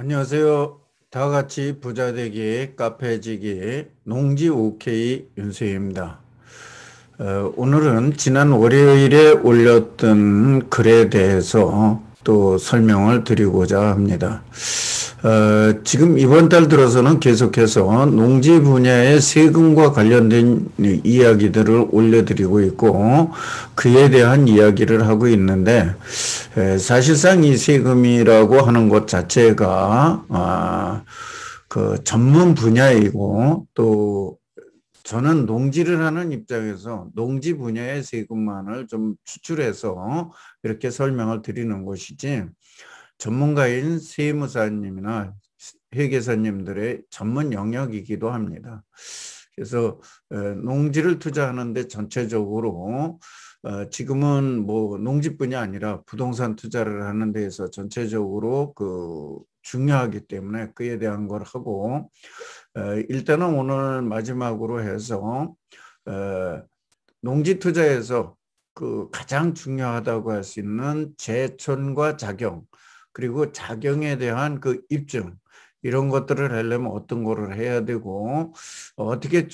안녕하세요. 다 같이 부자 되기 카페지기 농지 오케이 윤수입니다. 오늘은 지난 월요일에 올렸던 글에 대해서 또 설명을 드리고자 합니다. 지금 이번 달 들어서는 계속해서 농지 분야의 세금과 관련된 이야기들을 올려드리고 있고 그에 대한 이야기를 하고 있는데 사실상 이 세금이라고 하는 것 자체가 그 전문 분야이고 또 저는 농지를 하는 입장에서 농지 분야의 세금만을 좀 추출해서 이렇게 설명을 드리는 것이지 전문가인 세무사님이나 회계사님들의 전문 영역이기도 합니다. 그래서 농지를 투자하는데 전체적으로 지금은 뭐 농지뿐이 아니라 부동산 투자를 하는 데에서 전체적으로 그 중요하기 때문에 그에 대한 걸 하고 일단은 오늘 마지막으로 해서 농지 투자에서 그 가장 중요하다고 할 수 있는 제촌과 작용 그리고 작용에 대한 그 입증 이런 것들을 하려면 어떤 거를 해야 되고 어떻게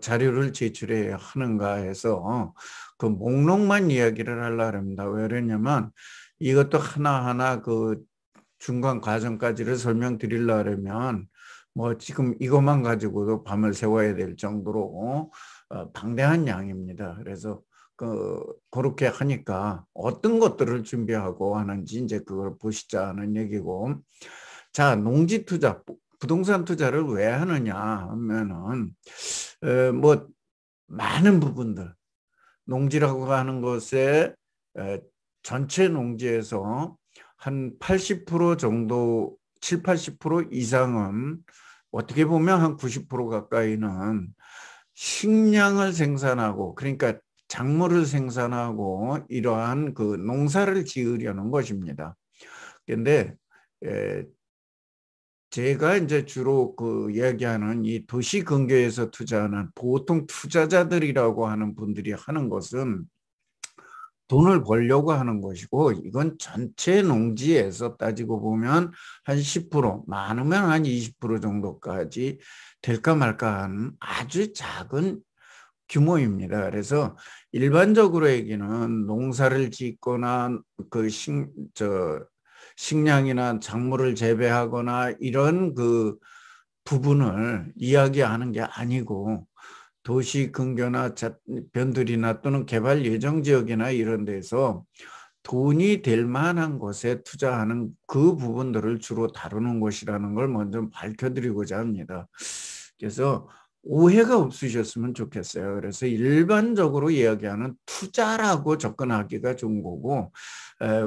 자료를 제출해야 하는가 해서 그 목록만 이야기를 하려고 합니다. 왜 그러냐면 이것도 하나하나 그 중간 과정까지를 설명드리려면 뭐 지금 이것만 가지고도 밤을 새워야 될 정도로 방대한 양입니다. 그래서 그렇게 하니까 어떤 것들을 준비하고 하는지 이제 그걸 보시자는 얘기고. 자, 농지 투자, 부동산 투자를 왜 하느냐 하면은 뭐 많은 부분들 농지라고 하는 것에 전체 농지에서 한 80% 정도, 7, 80% 이상은 어떻게 보면 한 90% 가까이는 식량을 생산하고 그러니까 작물을 생산하고 이러한 그 농사를 지으려는 것입니다. 그런데 제가 이제 주로 그 이야기하는 이 도시 근교에서 투자하는 보통 투자자들이라고 하는 분들이 하는 것은 돈을 벌려고 하는 것이고 이건 전체 농지에서 따지고 보면 한 10%, 많으면 한 20% 정도까지 될까 말까 하는 아주 작은 규모입니다. 그래서 일반적으로 얘기는 농사를 짓거나 그 식량이나 작물을 재배하거나 이런 그 부분을 이야기하는 게 아니고 도시 근교나 변들이나 또는 개발 예정 지역이나 이런 데서 돈이 될 만한 곳에 투자하는 그 부분들을 주로 다루는 것이라는 걸 먼저 밝혀드리고자 합니다. 그래서 오해가 없으셨으면 좋겠어요. 그래서 일반적으로 이야기하는 투자라고 접근하기가 좋은 거고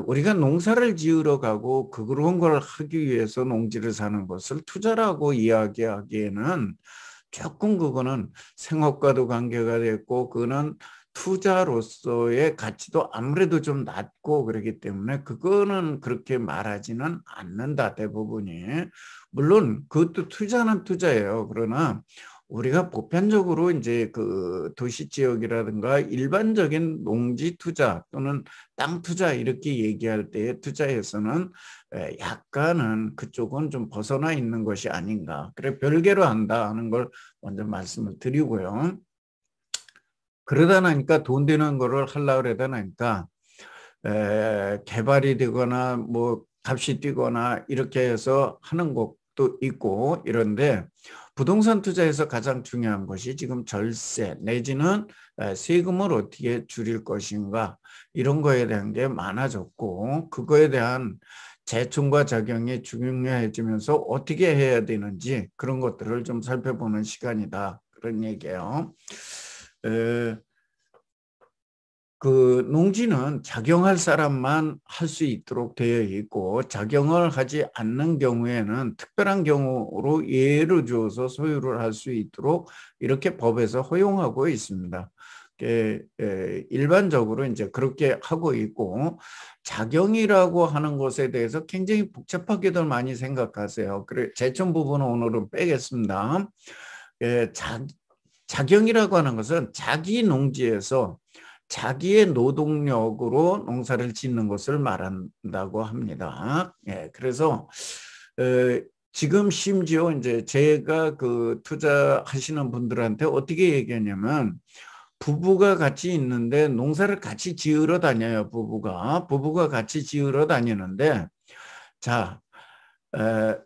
우리가 농사를 지으러 가고 그런 걸 하기 위해서 농지를 사는 것을 투자라고 이야기하기에는 조금 그거는 생업과도 관계가 됐고 그거는 투자로서의 가치도 아무래도 좀 낮고 그렇기 때문에 그거는 그렇게 말하지는 않는다 대부분이. 물론 그것도 투자는 투자예요. 그러나 우리가 보편적으로 이제 그 도시 지역이라든가 일반적인 농지 투자 또는 땅 투자 이렇게 얘기할 때의 투자에서는 약간은 그쪽은 좀 벗어나 있는 것이 아닌가. 그래 별개로 한다 하는 걸 먼저 말씀을 드리고요. 그러다 나니까 돈 되는 거를 하려고 그러다 나니까 개발이 되거나 뭐 값이 뛰거나 이렇게 해서 하는 것도 있고 이런데 부동산 투자에서 가장 중요한 것이 지금 절세 내지는 세금을 어떻게 줄일 것인가 이런 거에 대한 게 많아졌고 그거에 대한 재청과 작용이 중요해지면서 어떻게 해야 되는지 그런 것들을 좀 살펴보는 시간이다. 그런 얘기예요. 그 농지는 작용할 사람만 할 수 있도록 되어 있고 작용을 하지 않는 경우에는 특별한 경우로 예를 주어서 소유를 할 수 있도록 이렇게 법에서 허용하고 있습니다. 일반적으로 이제 그렇게 하고 있고 작용이라고 하는 것에 대해서 굉장히 복잡하게들 많이 생각하세요. 그래 제천 부분은 오늘은 빼겠습니다. 작용이라고 하는 것은 자기 농지에서 자기의 노동력으로 농사를 짓는 것을 말한다고 합니다. 그래서 지금 심지어 이제 제가 그 투자하시는 분들한테 어떻게 얘기하냐면 부부가 같이 있는데 농사를 같이 지으러 다녀요. 부부가 같이 지으러 다니는데 자,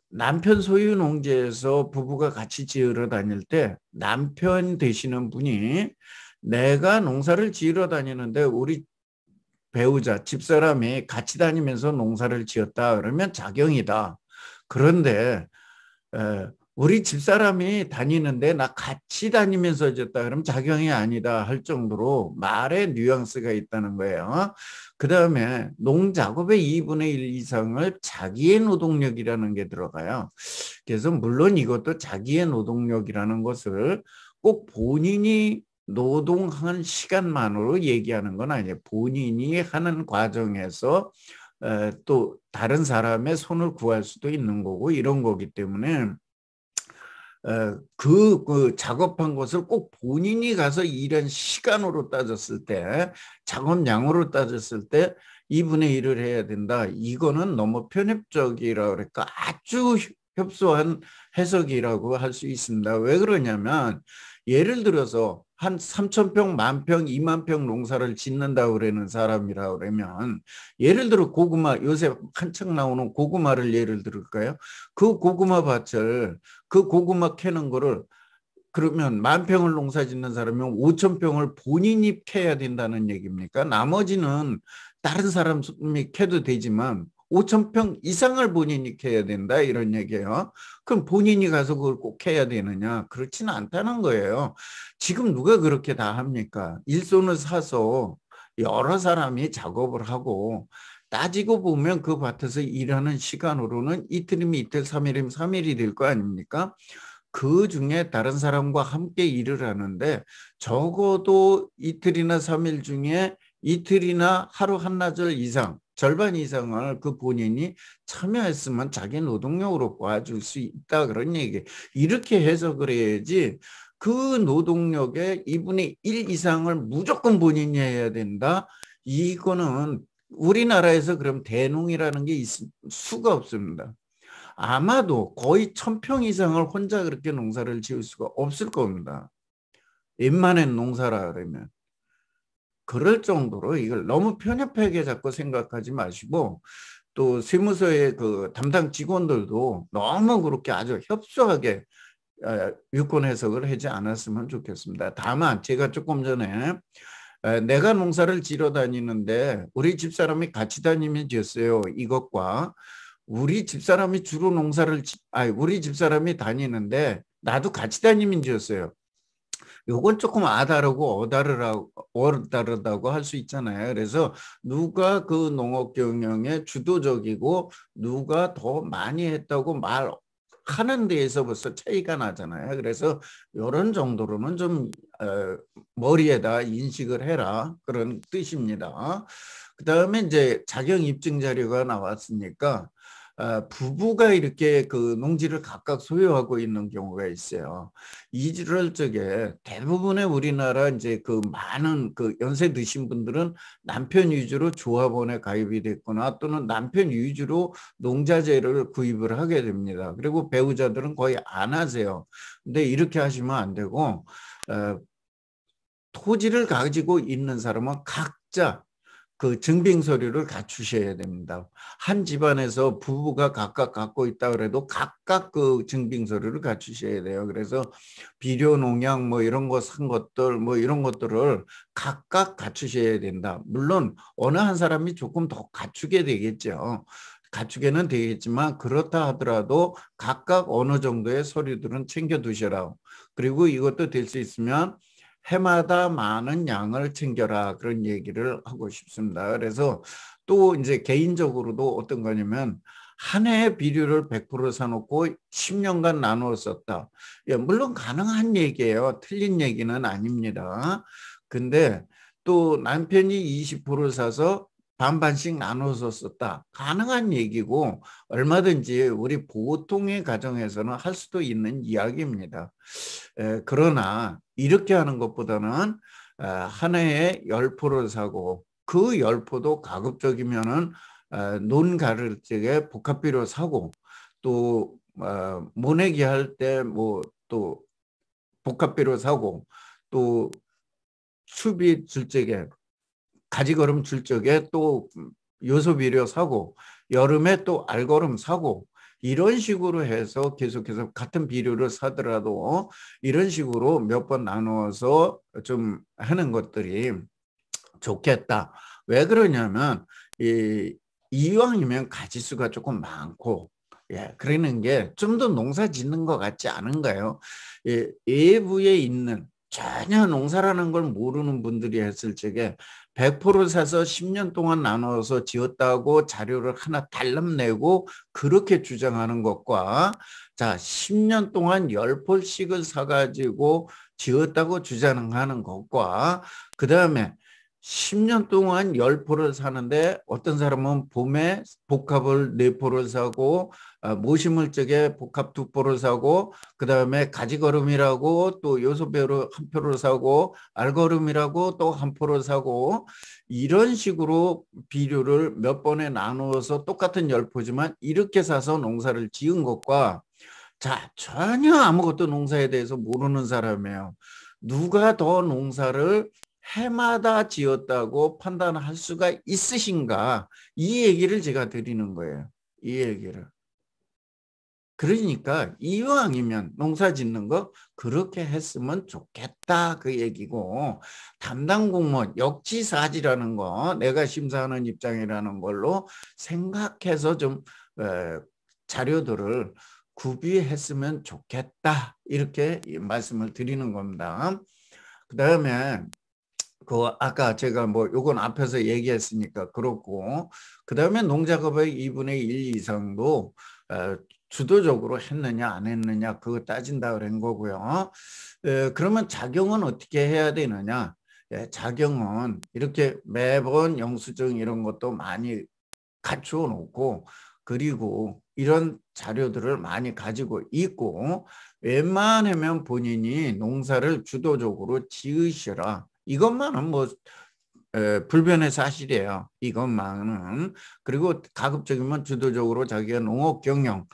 남편 소유 농지에서 부부가 같이 지으러 다닐 때 남편 되시는 분이 내가 농사를 지으러 다니는데 우리 배우자, 집사람이 같이 다니면서 농사를 지었다 그러면 작용이다. 그런데 우리 집사람이 다니는데 나 같이 다니면서 지었다 그러면 작용이 아니다 할 정도로 말에 뉘앙스가 있다는 거예요. 그 다음에 농작업의 2분의 1 이상을 자기의 노동력이라는 게 들어가요. 그래서 물론 이것도 자기의 노동력이라는 것을 꼭 본인이 노동한 시간만으로 얘기하는 건 아니에요. 본인이 하는 과정에서 또 다른 사람의 손을 구할 수도 있는 거고 이런 거기 때문에 그 작업한 것을 꼭 본인이 가서 일한 시간으로 따졌을 때, 작업량으로 따졌을 때 2분의 1을 해야 된다. 이거는 너무 편협적이라 그럴까 아주 협소한 해석이라고 할 수 있습니다. 왜 그러냐면 예를 들어서 한 3,000평, 10,000평, 20,000평 농사를 짓는다고 그러는 사람이라 그러면 예를 들어 고구마, 요새 한창 나오는 고구마를 예를 들을까요? 그 고구마 밭을 그 고구마 캐는 거를 그러면 10,000평을 농사 짓는 사람이면 5,000평을 본인이 캐야 된다는 얘기입니까? 나머지는 다른 사람이 캐도 되지만 5,000평 이상을 본인이 캐야 된다 이런 얘기예요. 그럼 본인이 가서 그걸 꼭 해야 되느냐? 그렇지는 않다는 거예요. 지금 누가 그렇게 다 합니까? 일손을 사서 여러 사람이 작업을 하고 따지고 보면 그 밭에서 일하는 시간으로는 이틀이면 이틀, 3일이면 3일이 될 거 아닙니까? 그 중에 다른 사람과 함께 일을 하는데 적어도 이틀이나 3일 중에 이틀이나 하루 한나절 이상, 절반 이상을 그 본인이 참여했으면 자기 노동력으로 봐줄 수 있다 그런 얘기. 이렇게 해석을 해야지 그 노동력의 2분의 1 이상을 무조건 본인이 해야 된다. 이거는 우리나라에서 그럼 대농이라는 게 있을 수가 없습니다. 아마도 거의 1,000평 이상을 혼자 그렇게 농사를 지을 수가 없을 겁니다. 웬만한 농사라 그러면. 그럴 정도로 이걸 너무 편협하게 자꾸 생각하지 마시고 또 세무서의 그 담당 직원들도 너무 그렇게 아주 협소하게 유권 해석을 하지 않았으면 좋겠습니다. 다만 제가 조금 전에 내가 농사를 지러 다니는데 우리 집사람이 같이 다니면 지었어요. 이것과 우리 집사람이 주로 우리 집사람이 다니는데 나도 같이 다니면 지었어요. 요건 조금 어다르다고 할 수 있잖아요. 그래서 누가 그 농업 경영에 주도적이고 누가 더 많이 했다고 말하는 데에서 벌써 차이가 나잖아요. 그래서 이런 정도로는 좀 머리에다 인식을 해라 그런 뜻입니다. 그다음에 이제 자격 입증 자료가 나왔으니까 부부가 이렇게 그 농지를 각각 소유하고 있는 경우가 있어요. 이럴 적에 대부분의 우리나라 이제 그 많은 그 연세 드신 분들은 남편 위주로 조합원에 가입이 됐거나 또는 남편 위주로 농자재를 구입을 하게 됩니다. 그리고 배우자들은 거의 안 하세요. 근데 이렇게 하시면 안 되고 토지를 가지고 있는 사람은 각자 그 증빙 서류를 갖추셔야 됩니다. 한 집안에서 부부가 각각 갖고 있다 그래도 각각 그 증빙 서류를 갖추셔야 돼요. 그래서 비료, 농약 뭐 이런 거 산 것들 뭐 이런 것들을 각각 갖추셔야 된다. 물론 어느 한 사람이 조금 더 갖추게 되겠죠. 갖추게는 되겠지만 그렇다 하더라도 각각 어느 정도의 서류들은 챙겨 두셔라. 그리고 이것도 될 수 있으면 해마다 많은 양을 챙겨라 그런 얘기를 하고 싶습니다. 그래서 또 이제 개인적으로도 어떤 거냐면 한 해의 비료를 100% 사놓고 10년간 나누어 썼다. 예, 물론 가능한 얘기예요. 틀린 얘기는 아닙니다. 근데 또 남편이 20% 사서 반반씩 나눠서 썼다. 가능한 얘기고 얼마든지 우리 보통의 가정에서는 할 수도 있는 이야기입니다. 그러나 이렇게 하는 것보다는 한 해에 10포를 사고 그 10포도 가급적이면은 논 가를 적에 복합비료 사고 또 모내기 할 때 뭐 또 복합비료 사고, 또 수비 줄 적에 가지걸음 줄 적에 또 요소비료 사고, 여름에 또 알걸음 사고, 이런 식으로 해서 계속해서 같은 비료를 사더라도 이런 식으로 몇 번 나누어서 좀 하는 것들이 좋겠다. 왜 그러냐면 이왕이면 가지수가 조금 많고, 그러는 게 좀 더 농사 짓는 것 같지 않은가요? 외부에 있는 전혀 농사라는 걸 모르는 분들이 했을 적에 100% 사서 10년 동안 나눠서 지었다고 자료를 하나 달람내고 그렇게 주장하는 것과, 자, 10년 동안 10폴씩을 사가지고 지었다고 주장하는 것과, 그 다음에 10년 동안 10포를 사는데 어떤 사람은 봄에 복합을 4포를 사고, 모심을 적에 복합 2포를 사고, 그 다음에 가지걸음이라고 또 요소배로 1포를 사고, 알걸음이라고 또 1포를 사고, 이런 식으로 비료를 몇 번에 나누어서 똑같은 10포지만 이렇게 사서 농사를 지은 것과, 자, 전혀 아무것도 농사에 대해서 모르는 사람이에요. 누가 더 농사를 해마다 지었다고 판단할 수가 있으신가? 이 얘기를 제가 드리는 거예요. 이 얘기를. 그러니까 이왕이면 농사 짓는 거 그렇게 했으면 좋겠다, 그 얘기고, 담당 공무원 역지사지라는 거 내가 심사하는 입장이라는 걸로 생각해서 좀 자료들을 구비했으면 좋겠다, 이렇게 말씀을 드리는 겁니다. 그 다음에 아까 제가 뭐 요건 앞에서 얘기했으니까 그렇고, 그 다음에 농작업의 2분의 1 이상도 주도적으로 했느냐 안 했느냐 그거 따진다 그런 거고요. 그러면 작용은 어떻게 해야 되느냐? 작용은 이렇게 매번 영수증 이런 것도 많이 갖추어 놓고, 그리고 이런 자료들을 많이 가지고 있고, 웬만하면 본인이 농사를 주도적으로 지으시라. 이것만은 뭐 불변의 사실이에요. 이것만은. 그리고 가급적이면 주도적으로 자기가 농업 경영,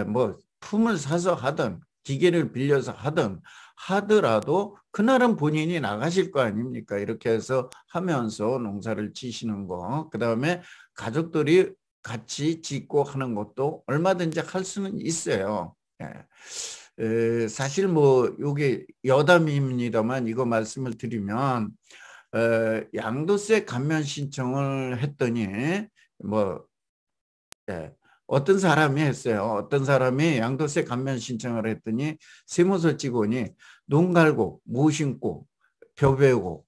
뭐 품을 사서 하든 기계를 빌려서 하든 하더라도 그날은 본인이 나가실 거 아닙니까? 이렇게 해서 하면서 농사를 지시는 거. 그다음에 가족들이 같이 짓고 하는 것도 얼마든지 할 수는 있어요. 사실 뭐 이게 여담입니다만 이거 말씀을 드리면, 양도세 감면 신청을 했더니 뭐 어떤 사람이 했어요. 어떤 사람이 양도세 감면 신청을 했더니 세무서 직원이 농 갈고 모 심고 벼 베고,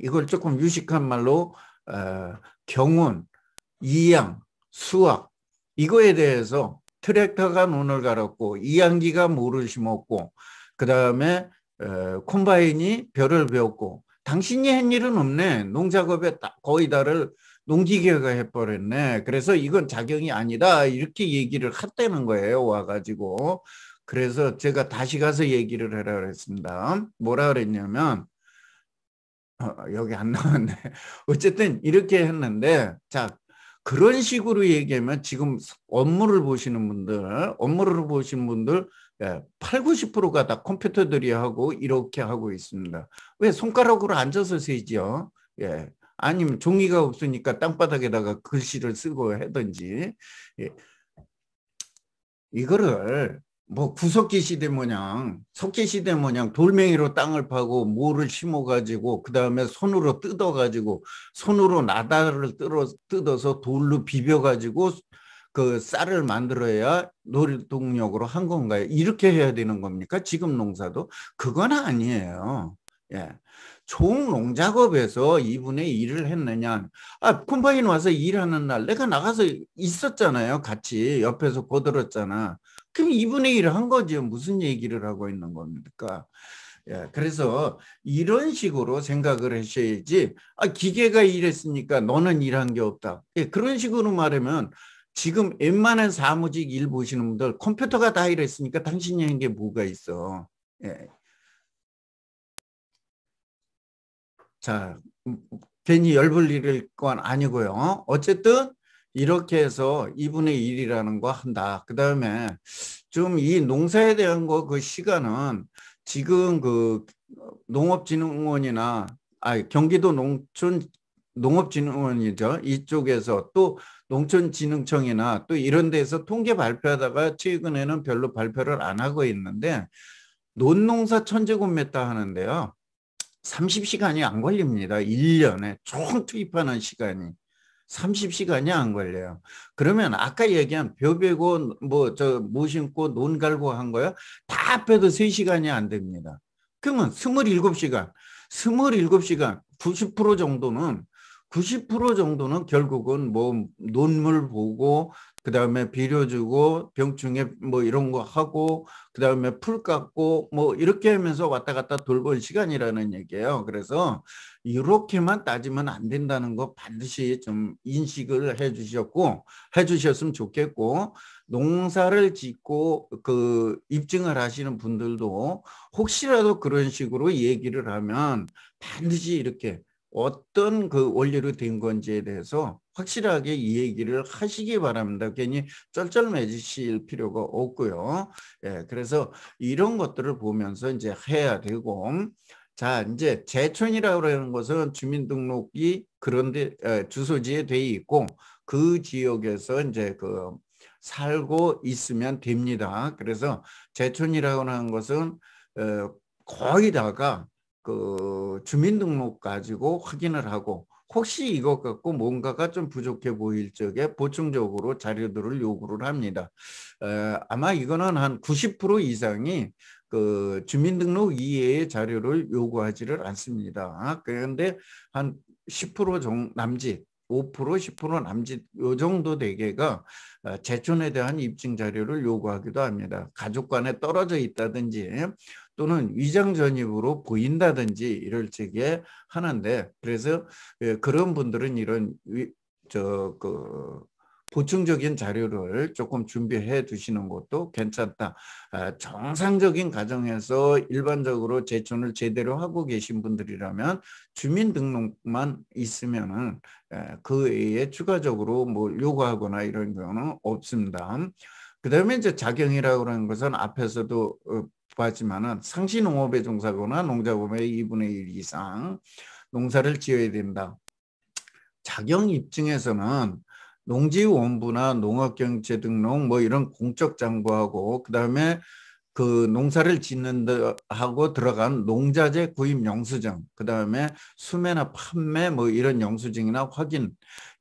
이걸 조금 유식한 말로 경운, 이양, 수확, 이거에 대해서 트랙터가 논을 갈았고 이양기가 모를 심었고, 그 다음에 콤바인이 벼를 베었고, 당신이 한 일은 없네. 농작업에 거의 다를 농기계가 해버렸네. 그래서 이건 작용이 아니다, 이렇게 얘기를 했다는 거예요, 와가지고. 그래서 제가 다시 가서 얘기를 하라 그랬습니다. 뭐라 그랬냐면, 여기 안 나왔네. 어쨌든 이렇게 했는데, 자, 그런 식으로 얘기하면 지금 업무를 보시는 분들 8, 90%가 다 컴퓨터들이 하고 이렇게 하고 있습니다. 왜? 손가락으로 앉아서 세죠. 아니면 종이가 없으니까 땅바닥에다가 글씨를 쓰고 하든지. 이거를 뭐 구석기 시대 모양, 석기 시대 모양 돌멩이로 땅을 파고 모를 심어가지고 그 다음에 손으로 뜯어가지고 손으로 나다를 뜯어서 돌로 비벼가지고 그 쌀을 만들어야 노동력으로 한 건가요? 이렇게 해야 되는 겁니까? 지금 농사도? 그건 아니에요. 총 농작업에서 2분의 1을 했느냐? 콤바인 와서 일하는 날 내가 나가서 있었잖아요. 같이 옆에서 보들었잖아. 그럼 2분의 1을 한 거죠. 무슨 얘기를 하고 있는 겁니까? 그래서 이런 식으로 생각을 하셔야지, 기계가 일했으니까 너는 일한 게 없다. 그런 식으로 말하면 지금 웬만한 사무직 일 보시는 분들 컴퓨터가 다 일했으니까 당신이 한 게 뭐가 있어. 자, 괜히 열불 일을 건 아니고요. 어쨌든 이렇게 해서 2분의 1이라는 거 한다. 그 다음에 좀 이 농사에 대한 거 그 시간은 지금 그 농업진흥원이나 경기도 농업진흥원이죠. 이쪽에서 또 농촌진흥청이나 또 이런 데서 통계 발표하다가 최근에는 별로 발표를 안 하고 있는데 논농사 1000제곱미터 하는데요. 30시간이 안 걸립니다. 1년에 총 투입하는 시간이. 30시간이 안 걸려요. 그러면 아까 얘기한 벼 베고 뭐 심고 논 갈고 한 거요. 다 합해도 3시간이 안 됩니다. 그러면 27시간, 27시간 90% 정도는 결국은 뭐 논물 보고 그다음에 비료 주고 병충해 뭐 이런 거 하고 그다음에 풀 깎고 뭐 이렇게 하면서 왔다 갔다 돌볼 시간이라는 얘기예요. 그래서 이렇게만 따지면 안 된다는 거 반드시 좀 인식을 해주셨으면 좋겠고, 농사를 짓고 그 입증을 하시는 분들도 혹시라도 그런 식으로 얘기를 하면 반드시 이렇게 어떤 그 원리로 된 건지에 대해서 확실하게 이 얘기를 하시기 바랍니다. 괜히 쩔쩔매지실 필요가 없고요. 예, 그래서 이런 것들을 보면서 이제 해야 되고, 자, 이제 제촌이라고 하는 것은 주민등록이 그런데 주소지에 돼 있고 그 지역에서 이제 그 살고 있으면 됩니다. 그래서 제촌이라고 하는 것은 거의 다가 그 주민등록 가지고 확인을 하고 혹시 이것 갖고 뭔가가 좀 부족해 보일 적에 보충적으로 자료들을 요구를 합니다. 아마 이거는 한 90% 이상이 그 주민등록 이외의 자료를 요구하지를 않습니다. 그런데 한 10% 정도 남짓, 5%, 10% 남짓 요 정도 대개가 제촌에 대한 입증 자료를 요구하기도 합니다. 가족 간에 떨어져 있다든지 또는 위장 전입으로 보인다든지 이럴 적에 하는데, 그래서 그런 분들은 이런 보충적인 자료를 조금 준비해 두시는 것도 괜찮다. 정상적인 가정에서 일반적으로 제촌을 제대로 하고 계신 분들이라면 주민등록만 있으면은 그 외에 추가적으로 뭐 요구하거나 이런 경우는 없습니다. 그 다음에 이제 자경이라고 하는 것은 앞에서도 봤지만은 상시농업에 종사하거나 농작업의 2분의 1 이상 농사를 지어야 된다. 자경 입증에서는 농지원부나 농업경제 등록 뭐 이런 공적 장부하고 그다음에 그 농사를 짓는다 하고 들어간 농자재 구입 영수증, 그다음에 수매나 판매 뭐 이런 영수증이나 확인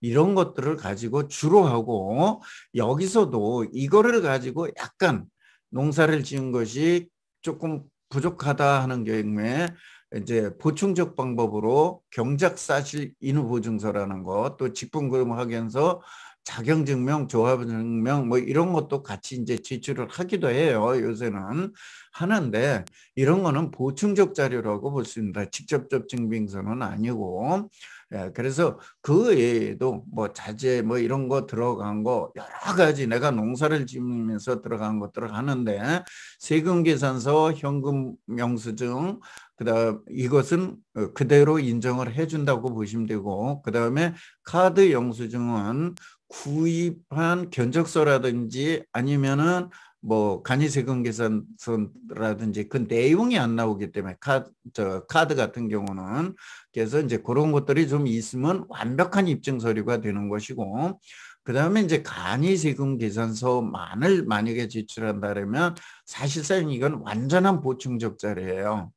이런 것들을 가지고 주로 하고, 여기서도 이거를 가지고 약간 농사를 지은 것이 조금 부족하다 하는 경우에 이제 보충적 방법으로 경작사실 인후보증서라는 것, 또 직분금 확인서, 자경증명, 조합증명 뭐 이런 것도 같이 이제 제출을 하기도 해요. 요새는 하는데 이런 거는 보충적 자료라고 볼 수 있습니다. 직접적 증빙서는 아니고. 예, 그래서 그 외에도 뭐 자재 뭐 이런 거 들어간 거 여러 가지 내가 농사를 지으면서 들어간 것들을 하는데, 세금 계산서, 현금 영수증, 그다음 이것은 그대로 인정을 해준다고 보시면 되고, 그다음에 카드 영수증은 구입한 견적서라든지 아니면은 뭐 간이세금 계산서라든지 그 내용이 안 나오기 때문에 카드 같은 경우는, 그래서 이제 그런 것들이 좀 있으면 완벽한 입증 서류가 되는 것이고, 그 다음에 이제 간이세금 계산서만을 만약에 제출한다면 사실상 이건 완전한 보충적 자료예요.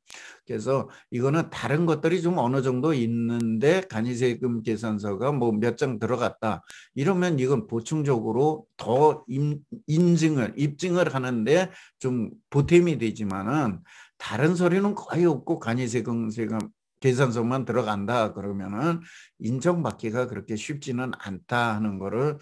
그래서 이거는 다른 것들이 좀 어느 정도 있는데 간이세금 계산서가 뭐 몇 장 들어갔다 이러면 이건 보충적으로 더 입증을 하는데 좀 보탬이 되지만은, 다른 서류는 거의 없고 간이세금 계산서만 들어간다 그러면은 인정받기가 그렇게 쉽지는 않다 하는 거를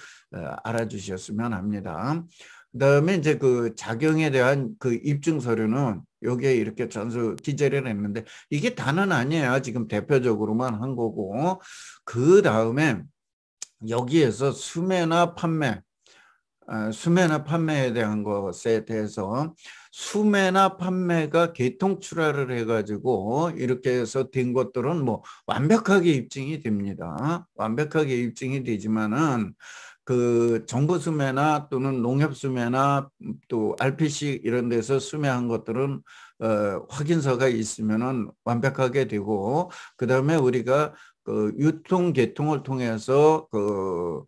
알아주셨으면 합니다. 그다음에 이제 그 자경에 대한 그 입증 서류는 여기에 이렇게 전수 기재를 했는데 이게 다는 아니에요. 지금 대표적으로만 한 거고, 그 다음에 여기에서 수매나 판매에 대한 것에 대해서 수매나 판매가 개통 출하를 해가지고 이렇게 해서 된 것들은 뭐 완벽하게 입증이 됩니다. 완벽하게 입증이 되지만은 그 정부 수매나 또는 농협 수매나 또 RPC 이런 데서 수매한 것들은 확인서가 있으면은 완벽하게 되고, 그다음에 우리가 그 유통 계통을 통해서 그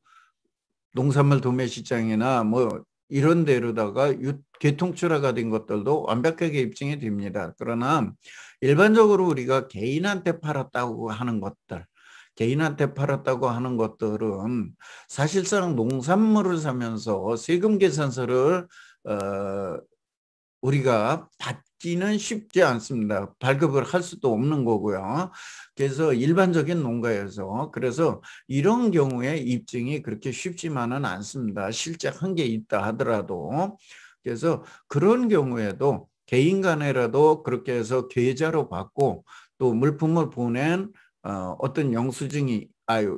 농산물 도매 시장이나 뭐 이런 데로다가 개통출하가 된 것들도 완벽하게 입증이 됩니다. 그러나 일반적으로 우리가 개인한테 팔았다고 하는 것들, 개인한테 팔았다고 하는 것들은 사실상 농산물을 사면서 세금 계산서를 우리가 받기는 쉽지 않습니다. 발급을 할 수도 없는 거고요. 그래서 일반적인 농가에서, 그래서 이런 경우에 입증이 그렇게 쉽지만은 않습니다. 실제 한 게 있다 하더라도. 그래서 그런 경우에도 개인 간에라도 그렇게 해서 계좌로 받고 또 물품을 보낸 어떤 영수증이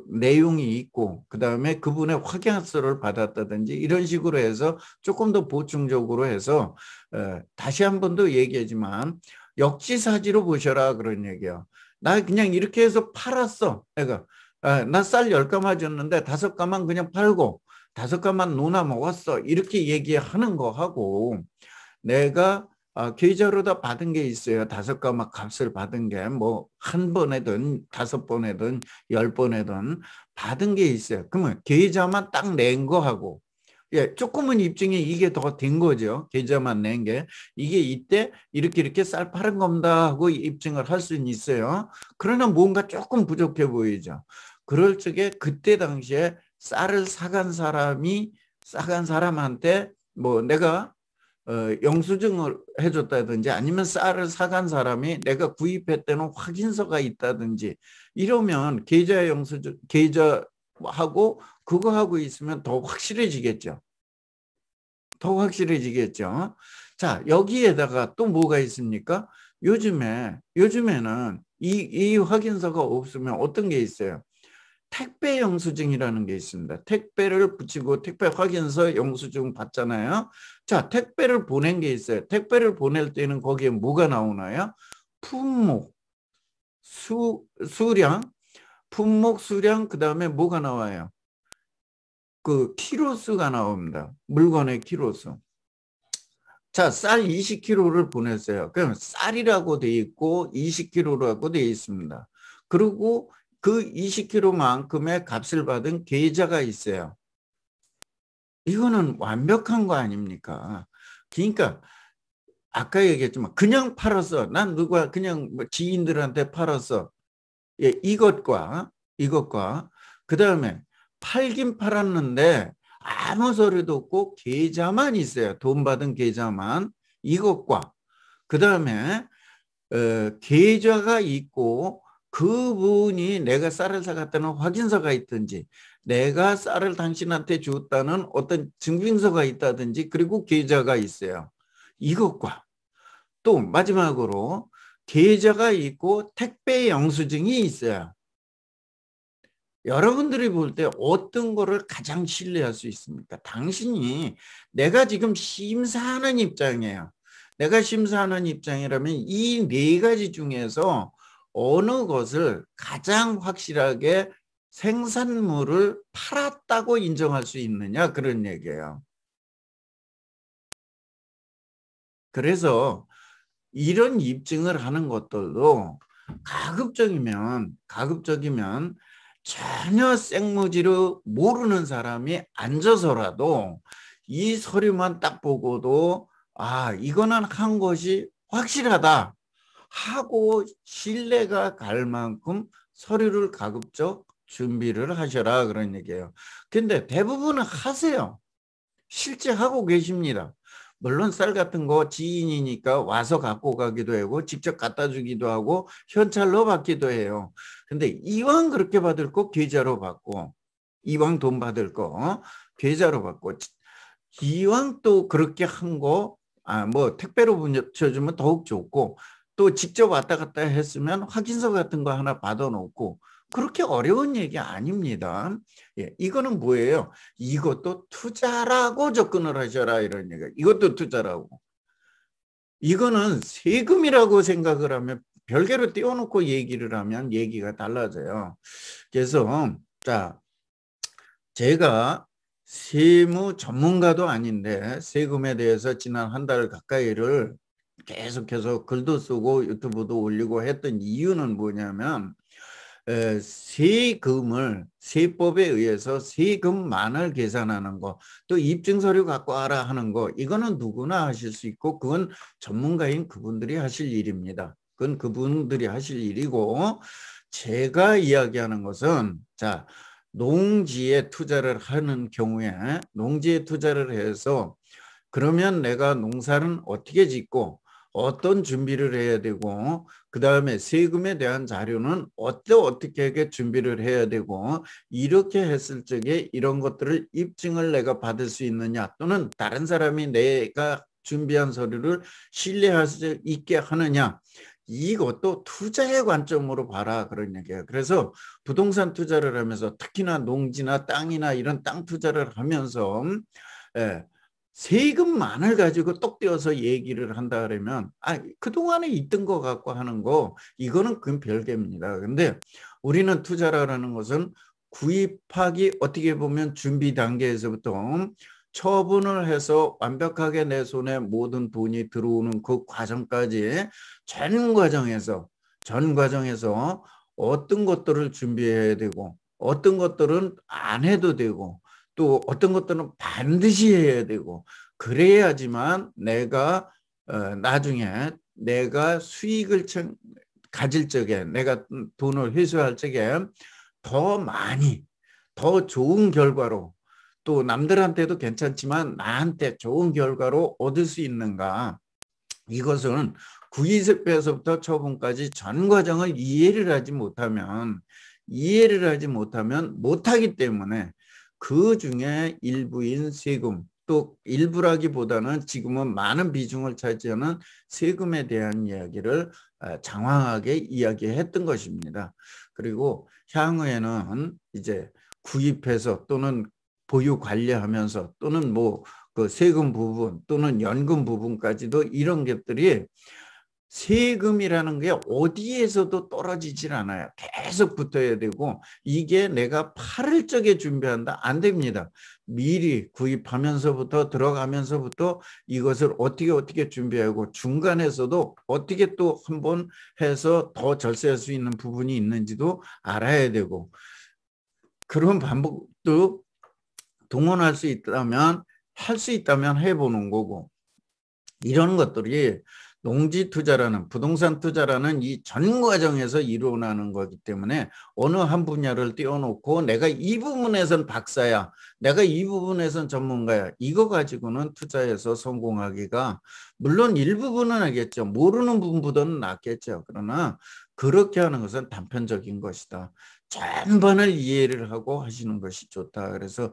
내용이 있고, 그 다음에 그분의 확인서를 받았다든지 이런 식으로 해서 조금 더 보충적으로 해서 다시 한 번 더 얘기하지만 역지사지로 보셔라 그런 얘기예요. 나 그냥 이렇게 해서 팔았어. 내가 나 쌀 10가마 줬는데 5가마 그냥 팔고 5가마 누나 먹었어. 이렇게 얘기하는 거 하고, 내가 계좌로 다 받은 게 있어요. 5가마 값을 받은 게 뭐 한 번에든 5번에든 10번에든 받은 게 있어요. 그러면 계좌만 딱 낸 거 하고, 예, 조금은 입증이 이게 더 된 거죠. 계좌만 낸 게. 이게 이때 이렇게 쌀 팔은 겁니다 하고 입증을 할 수는 있어요. 그러나 뭔가 조금 부족해 보이죠. 그럴 적에 그때 당시에 쌀을 사간 사람한테 뭐 내가 영수증을 해줬다든지 아니면 쌀을 사간 사람이 내가 구입했다는 확인서가 있다든지 이러면 계좌 영수증, 계좌하고 그거 하고 있으면 더 확실해지겠죠. 더 확실해지겠죠. 자, 여기에다가 또 뭐가 있습니까? 요즘에는 이 확인서가 없으면 어떤 게 있어요? 택배 영수증이라는 게 있습니다. 택배를 붙이고 택배 확인서 영수증 받잖아요. 자, 택배를 보낸 게 있어요. 택배를 보낼 때는 거기에 뭐가 나오나요? 품목, 수량, 품목, 수량, 그 다음에 뭐가 나와요? 그 키로수가 나옵니다. 물건의 키로수. 자, 쌀 20kg를 보냈어요. 그럼 쌀이라고 돼 있고 20kg라고 돼 있습니다. 그리고 그 20kg만큼의 값을 받은 계좌가 있어요. 이거는 완벽한 거 아닙니까? 그러니까 아까 얘기했지만 그냥 팔았어. 난 누가 그냥 뭐 지인들한테 팔았어. 예, 이것과 그 다음에 팔긴 팔았는데 아무 소리도 없고 계좌만 있어요. 돈 받은 계좌만. 이것과 그 다음에 계좌가 있고 그분이 내가 쌀을 사갔다는 확인서가 있든지 내가 쌀을 당신한테 줬다는 어떤 증빙서가 있다든지 그리고 계좌가 있어요. 이것과 또 마지막으로 계좌가 있고 택배 영수증이 있어요. 여러분들이 볼 때 어떤 거를 가장 신뢰할 수 있습니까? 당신이 내가 지금 심사하는 입장이에요. 내가 심사하는 입장이라면 이 4가지 중에서 어느 것을 가장 확실하게 생산물을 팔았다고 인정할 수 있느냐 그런 얘기예요. 그래서 이런 입증을 하는 것들도 가급적이면 전혀 생무지로 모르는 사람이 앉아서라도 이 서류만 딱 보고도 이거는 한 것이 확실하다 하고 신뢰가 갈 만큼 서류를 가급적 준비를 하셔라 그런 얘기예요. 근데 대부분은 하세요. 실제 하고 계십니다. 물론 쌀 같은 거 지인이니까 와서 갖고 가기도 하고 직접 갖다 주기도 하고 현찰로 받기도 해요. 근데 이왕 그렇게 받을 거 계좌로 받고, 이왕 돈 받을 거 계좌로 받고, 이왕 또 그렇게 한 거 뭐 택배로 붙여주면 더욱 좋고, 또 직접 왔다 갔다 했으면 확인서 같은 거 하나 받아 놓고, 그렇게 어려운 얘기 아닙니다. 예, 이거는 뭐예요? 이것도 투자라고 접근을 하셔라 이런 얘기. 이것도 투자라고. 이거는 세금이라고 생각을 하면 별개로 띄워놓고 얘기를 하면 얘기가 달라져요. 그래서 자, 제가 세무 전문가도 아닌데 세금에 대해서 지난 한 달 가까이를 계속해서 글도 쓰고 유튜브도 올리고 했던 이유는 뭐냐면 세법에 의해서 세금만을 계산하는 거, 또 입증서류 갖고 와라 하는 거, 이거는 누구나 하실 수 있고 그건 전문가인 그분들이 하실 일입니다. 그건 그분들이 하실 일이고, 제가 이야기하는 것은 자, 농지에 투자를 하는 경우에 농지에 투자를 해서 그러면 내가 농사는 어떻게 짓고 어떤 준비를 해야 되고 그 다음에 세금에 대한 자료는 어떻게 준비를 해야 되고 이렇게 했을 적에 이런 것들을 입증을 내가 받을 수 있느냐, 또는 다른 사람이 내가 준비한 서류를 신뢰할 수 있게 하느냐, 이것도 투자의 관점으로 봐라, 그런 얘기예요. 그래서 부동산 투자를 하면서 특히나 농지나 땅이나 이런 땅 투자를 하면서 세금만을 가지고 똑 떼어서 얘기를 한다 그러면 그동안에 있던 거 갖고 하는 거, 이거는 그건 별개입니다. 근데 우리는 투자라는 것은 구입하기 어떻게 보면 준비 단계에서부터 처분을 해서 완벽하게 내 손에 모든 돈이 들어오는 그 과정까지 전 과정에서 어떤 것들을 준비해야 되고 어떤 것들은 안 해도 되고 또 어떤 것들은 반드시 해야 되고, 그래야지만 내가 나중에 내가 수익을 가질 적에, 내가 돈을 회수할 적에 더 많이 더 좋은 결과로, 또 남들한테도 괜찮지만 나한테 좋은 결과로 얻을 수 있는가, 이것은 구입에서부터 처분까지 전 과정을 이해를 하지 못하면 못하기 때문에 그 중에 일부인 세금, 또 일부라기보다는 지금은 많은 비중을 차지하는 세금에 대한 이야기를 장황하게 이야기했던 것입니다. 그리고 향후에는 이제 구입해서 또는 보유 관리하면서 또는 뭐 그 세금 부분 또는 연금 부분까지도 이런 것들이 세금이라는 게 어디에서도 떨어지질 않아요. 계속 붙어야 되고, 이게 내가 팔을 적에 준비한다? 안 됩니다. 미리 구입하면서부터 들어가면서부터 이것을 어떻게 준비하고 중간에서도 어떻게 또 한번 해서 더 절세할 수 있는 부분이 있는지도 알아야 되고, 그런 방법도 동원할 수 있다면 할 수 있다면 해보는 거고, 이런 것들이 농지 투자라는, 부동산 투자라는 이 전 과정에서 일어나는 거기 때문에 어느 한 분야를 띄워놓고 내가 이 부분에선 박사야, 내가 이 부분에선 전문가야, 이거 가지고는 투자해서 성공하기가, 물론 일부분은 하겠죠. 모르는 분보다는 낫겠죠. 그러나 그렇게 하는 것은 단편적인 것이다. 전반을 이해를 하고 하시는 것이 좋다. 그래서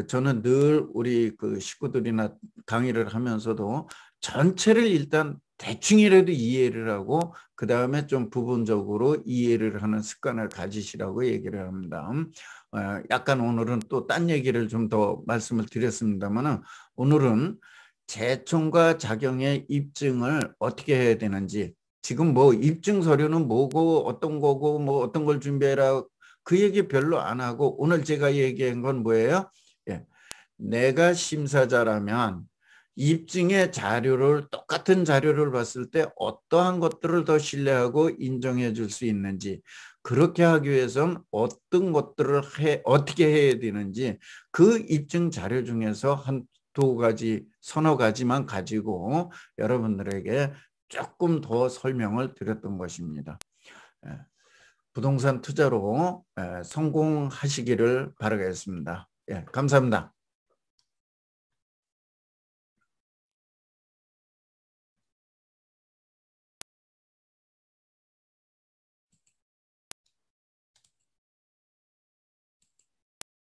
저는 늘 우리 그 식구들이나 강의를 하면서도 전체를 일단 대충이라도 이해를 하고 그 다음에 좀 부분적으로 이해를 하는 습관을 가지시라고 얘기를 합니다. 약간 오늘은 또 딴 얘기를 좀 더 말씀을 드렸습니다만, 오늘은 재청과 작용의 입증을 어떻게 해야 되는지, 지금 뭐 입증 서류는 뭐고 어떤 거고 뭐 어떤 걸 준비해라, 그 얘기 별로 안 하고 오늘 제가 얘기한 건 뭐예요? 내가 심사자라면 입증의 자료를, 똑같은 자료를 봤을 때 어떠한 것들을 더 신뢰하고 인정해 줄 수 있는지, 그렇게 하기 위해서는 어떤 것들을 어떻게 해야 되는지, 그 입증 자료 중에서 한두 가지, 서너 가지만 가지고 여러분들에게 조금 더 설명을 드렸던 것입니다. 부동산 투자로 성공하시기를 바라겠습니다. 감사합니다.